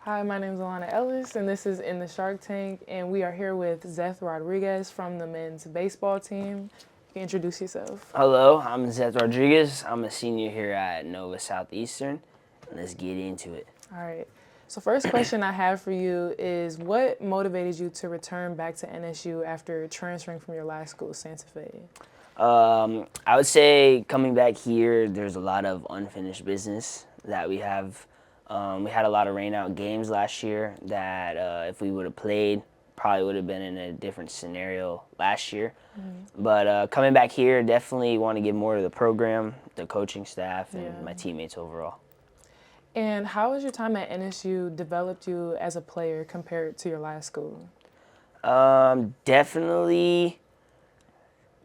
Hi, my name is Alana Ellis, and this is In the Shark Tank, and we are here with Zeth Rodriguez from the men's baseball team. You can introduce yourself. Hello, I'm Zeth Rodriguez. I'm a senior here at Nova Southeastern. Let's get into it. All right. So, first question I have for you is what motivated you to return back to NSU after transferring from your last school, Santa Fe? I would say coming back here, there's a lot of unfinished business that we have. We had a lot of rainout games last year that if we would have played, probably would have been in a different scenario last year. But coming back here, definitely want to give more to the program, the coaching staff, and my teammates overall. And how has your time at NSU developed you as a player compared to your last school? Definitely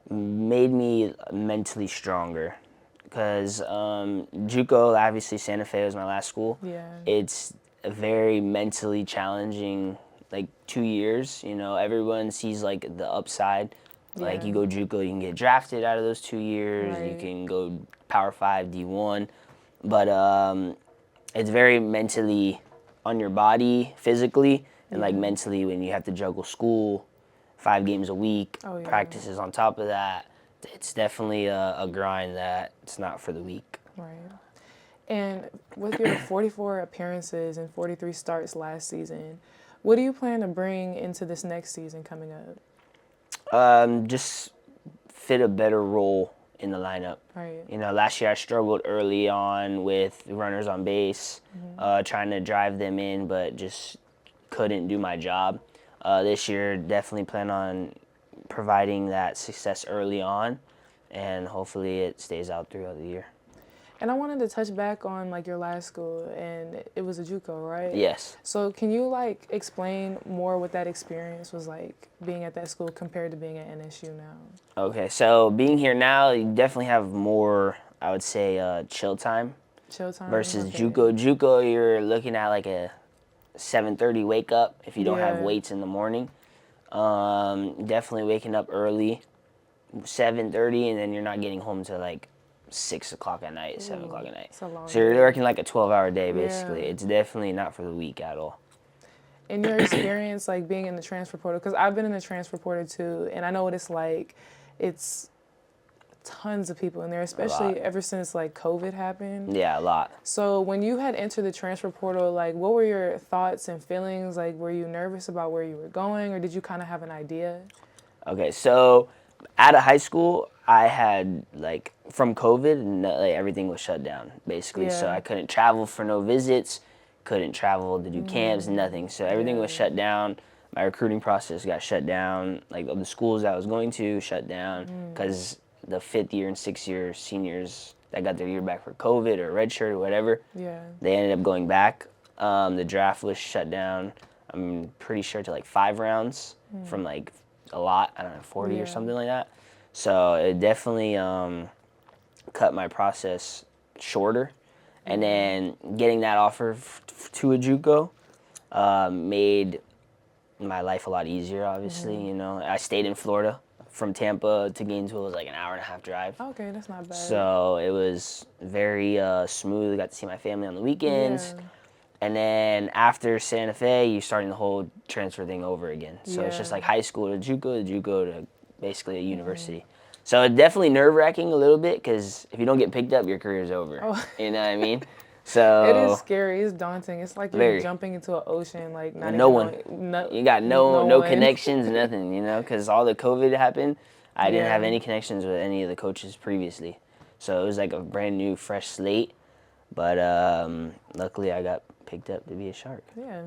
made me mentally stronger because JUCO, obviously Santa Fe was my last school. Yeah. It's a very mentally challenging, like 2 years. You know, everyone sees like the upside. Like you go JUCO, you can get drafted out of those 2 years. You Right. can go Power 5, D1, but it's very mentally on your body, physically, and like mentally when you have to juggle school, 5 games a week, Oh, yeah. practices on top of that. It's definitely a grind that it's not for the weak. Right. And with your 44 appearances and 43 starts last season, what do you plan to bring into this next season coming up? Just fit a better role in the lineup. Right. You know, last year I struggled early on with runners on base, trying to drive them in, but just couldn't do my job. This year, definitely plan on providing that success early on, and hopefully it stays out throughout the year. And I wanted to touch back on like your last school, and it was a JUCO, right? Yes. So can you like explain more what that experience was like being at that school compared to being at NSU now? Okay, so being here now, you definitely have more, I would say, chill time Chill time versus okay. JUCO. JUCO, you're looking at like a 7:30 wake up if you don't have Yeah. weights in the morning. Definitely waking up early, 7:30, and then you're not getting home till like 6 o'clock at night, 7 o'clock at night. It's a long So you're day. working like a 12-hour day basically. Yeah. It's definitely not for the weak at all. In your experience, like being in the transfer portal, because I've been in the transfer portal too, and I know what it's like. It's tons of people in there, especially ever since like COVID happened. Yeah, a lot. So when you had entered the transfer portal, like what were your thoughts and feelings? Like were you nervous about where you were going, or did you kind of have an idea? Okay, so out of high school, I had like from COVID, like, everything was shut down basically. So Yeah. I couldn't travel for no visits, couldn't travel to do camps, nothing. So everything was shut down. My recruiting process got shut down. Like the schools I was going to shut down because the 5th year and 6th year seniors that got their year back for COVID or redshirt or whatever, Yeah. they ended up going back. The draft was shut down. I'm pretty sure to like 5 rounds from like a lot. I don't know, 40 or something like that. So it definitely cut my process shorter. And then getting that offer to a JUCO made my life a lot easier, obviously. You know, I stayed in Florida. From Tampa to Gainesville was like an hour-and-a-half drive. Okay, that's not bad. So it was very smooth. I got to see my family on the weekends. Yeah. And then after Santa Fe, you're starting the whole transfer thing over again. So it's just Yeah. like high school to JUCO to basically a university. So it's definitely nerve-wracking a little bit because if you don't get picked up, your career's over. Oh. You know what I mean? It So is scary. It's daunting. It's like you're Very. jumping into an ocean, like not no even one. knowing, You got no one. connections, nothing. You know, because all the COVID happened. I didn't have Yeah. any connections with any of the coaches previously. So it was like a brand new, fresh slate. But luckily, I got picked up to be a Shark. Yeah.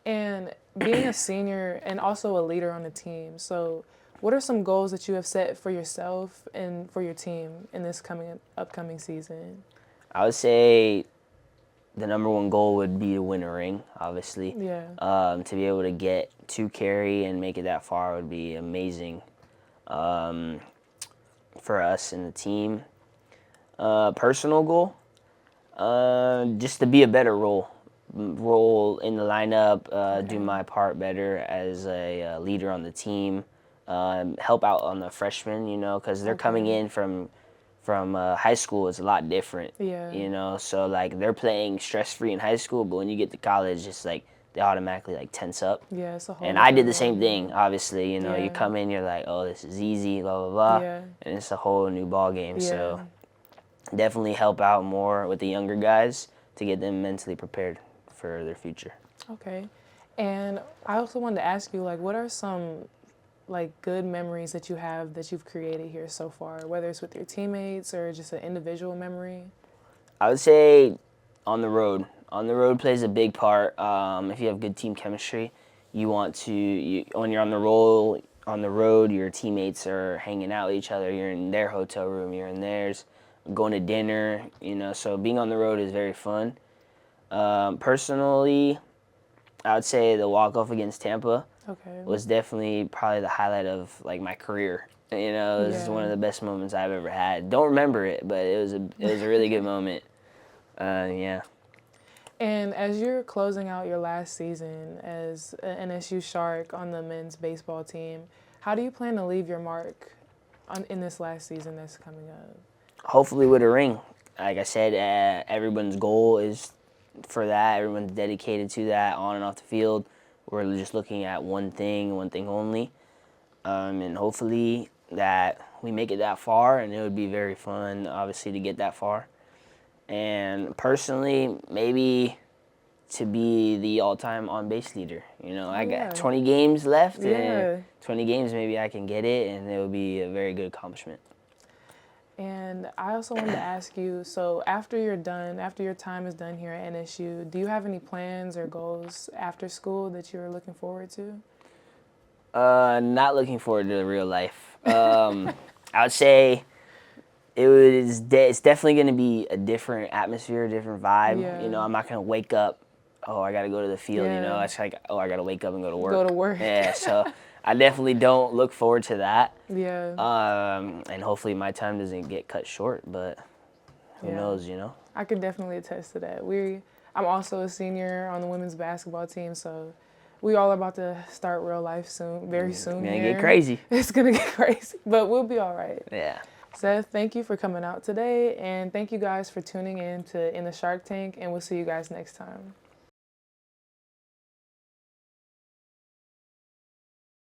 And being a senior and also a leader on the team. So, what are some goals that you have set for yourself and for your team in this upcoming season? I would say the number one goal would be to win a ring, obviously. Yeah. To be able to get to carry and make it that far would be amazing for us and the team. Personal goal, just to be a better role in the lineup, do my part better as a leader on the team, help out on the freshmen, you know, because they're coming in from from high school is a lot different. Yeah. You know, so like they're playing stress free in high school, but when you get to college, it's like they automatically like tense up. Yeah, it's a whole And I did the different same ball thing, game. obviously. You know, you Yeah. come in, you're like, oh, this is easy, blah, blah, blah. Yeah. And it's a whole new ball game. Yeah. So definitely help out more with the younger guys to get them mentally prepared for their future. Okay. And I also wanted to ask you, like, what are some like good memories that you have that you've created here so far, whether it's with your teammates or just an individual memory? I would say on the road. On the road plays a big part. If you have good team chemistry, you want to, when you're on the road, your teammates are hanging out with each other. You're in their hotel room, you're in theirs, going to dinner, you know, so being on the road is very fun. Personally, I would say the walk-off against Tampa Okay. was definitely probably the highlight of like my career. You know, it was one of the best moments I've ever had. Don't remember it, but it was a really good moment. Yeah. And as you're closing out your last season as an NSU Shark on the men's baseball team, how do you plan to leave your mark in this last season that's coming up? Hopefully with a ring. Like I said, everyone's goal is for that. Everyone's dedicated to that on and off the field. We're just looking at one thing only. And hopefully that we make it that far, and it would be very fun, obviously, to get that far. And personally, maybe to be the all-time on-base leader. You know, I got 20 games left, and 20 games maybe I can get it, and it would be a very good accomplishment. And I also wanted to ask you, so after you're done, after your time is done here at NSU, do you have any plans or goals after school that you're looking forward to? Not looking forward to real life. I would say it's definitely going to be a different atmosphere, a different vibe. Yeah. You know, I'm not going to wake up, oh, I got to go to the field, you know. Yeah. It's like, oh, I got to wake up and go to work. Go to work. Yeah, so I definitely don't look forward to that. Yeah. And hopefully my time doesn't get cut short, but who knows, you know? I could definitely attest to that. I'm also a senior on the women's basketball team, so we all about to start real life soon, very soon. It's going to get crazy. It's going to get crazy, but we'll be all right. Yeah. Zeth, thank you for coming out today, and thank you guys for tuning in to In the Shark Tank, and we'll see you guys next time.